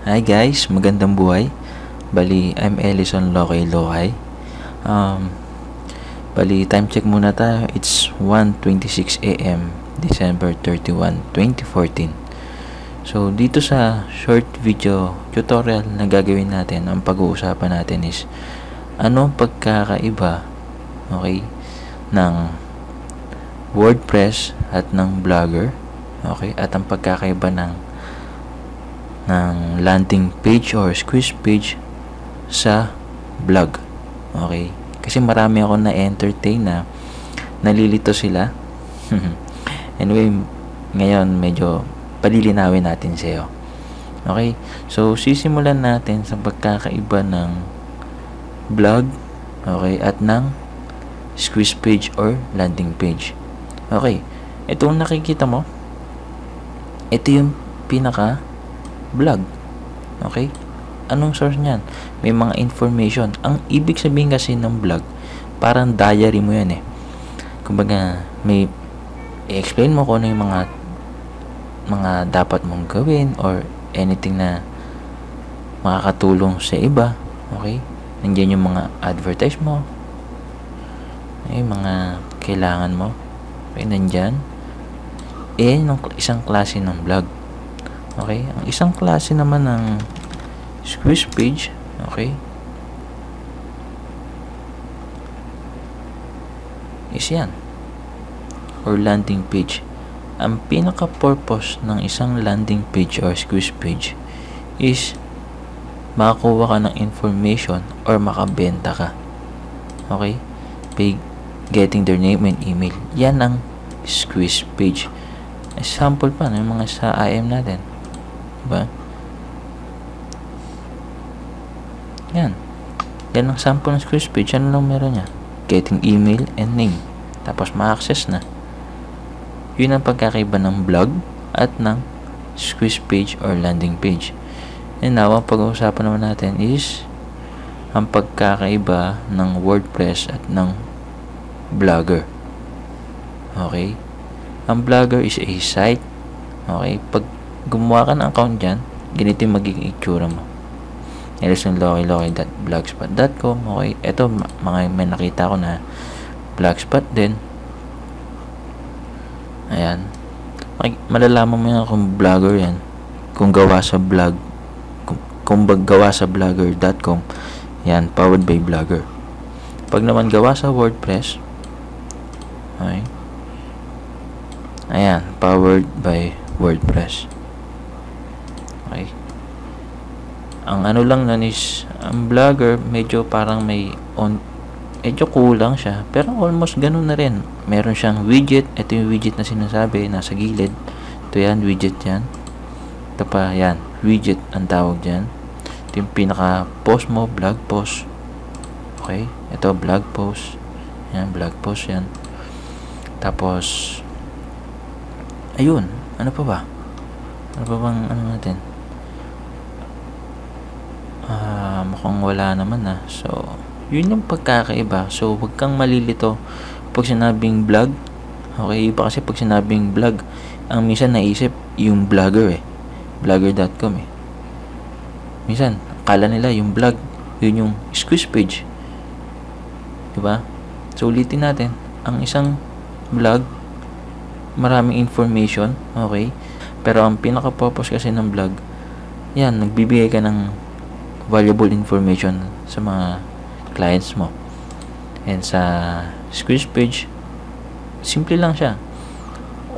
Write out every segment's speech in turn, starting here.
Hi guys, magandang buhay. Bali, I'm Ellison Lokay Lokay. Um, time check muna tayo. It's 1:26 AM, December 31, 2014. So, dito sa short video tutorial na gagawin natin, ang pag-uusapan natin is anong pagkakaiba, okay, ng WordPress at ng Blogger, okay, at ang pagkakaiba ng landing page or squeeze page sa blog. Okay? Kasi marami ako na-entertain na nalilito sila. Anyway, ngayon medyo palilinawin natin sa'yo. Okay? So, sisimulan natin sa pagkakaiba ng blog, okay, at ng squeeze page or landing page. Okay. Itong nakikita mo, ito yung pinaka blog. Okay? Anong source niyan? May mga information. Ang ibig sabihin kasi ng blog, parang diary mo yan eh. Kumbaga, may i-explain mo kung ano yung mga dapat mong gawin or anything na makakatulong sa iba. Okay? Nandiyan yung mga advertise mo. Okay, mga kailangan mo. Okay, nandyan. Yan yung isang klase ng blog. Okay, ang isang klase naman ng squeeze page, okay, is yan, or landing page. Ang pinaka-purpose ng isang landing page or squeeze page is makakuha ka ng information or makabenta ka. Okay, by getting their name and email. Yan ang squeeze page. Example pa ng mga sa IM natin. Diba? Yan ang sample ng squeeze page. Ano lang meron niya? Getting email and name. Tapos ma-access na. Yun ang pagkakaiba ng blog at ng squeeze page or landing page. And now, ang pag-uusapan naman natin is ang pagkakaiba ng WordPress at ng Blogger. Okay? Ang Blogger is a site. Okay? Pag gumawa ka ng account dyan, ganito yung magiging itsura mo. LSonLokayLokay.blogspot.com. Okay? Ito, may nakita ko na blogspot din. Ayan. Okay, malalaman mo yan kung blogger yan. Kung gawa sa blog. Kung gawa sa blogger.com. Yan, powered by Blogger. Pag naman gawa sa WordPress, okay, ayan, powered by WordPress. Okay. Ang ano lang nun is, ang Blogger, medyo parang medyo kulang siya. Pero almost ganun na rin. Meron siyang widget. Ito yung widget na sinasabi, nasa gilid. Ito yan, widget yan. Ito pa, yan, widget ang tawag dyan. Ito yung pinaka-post mo, blog post. Okay. Ito, blog post. Yan, blog post yan. Tapos, ayun. Ano pa ba? Ano pa bang ano natin? Mukhang wala naman na. So, yun yung pagkakaiba. So, huwag kang malilito pag sinabing blog. Okay, iba kasi pag sinabing blog, ang minsan naisip yung blogger eh. Blogger.com eh. Minsan, akala nila yung blog, yun yung squeeze page. Diba? So, ulitin natin. Ang isang blog, maraming information. Okay? Pero ang pinaka-purpose kasi ng blog, yan, nagbibigay ka ng valuable information sa mga clients mo. And sa squeeze page, simple lang siya.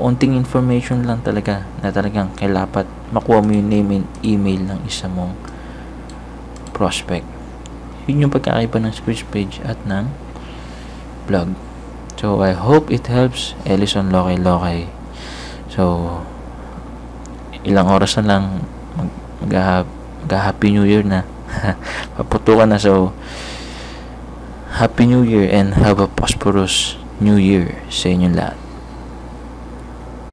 Unting information lang talaga na talagang kailangan makuha mo yung name and email ng isa mong prospect. Yun yung pagkakaiba ng squeeze page at ng blog. So, I hope it helps. Ellison Lokay Lokay. So, ilang oras na lang mag-Happy New Year na. Paputukan na. So, Happy New Year and have a prosperous New Year sa inyong lahat.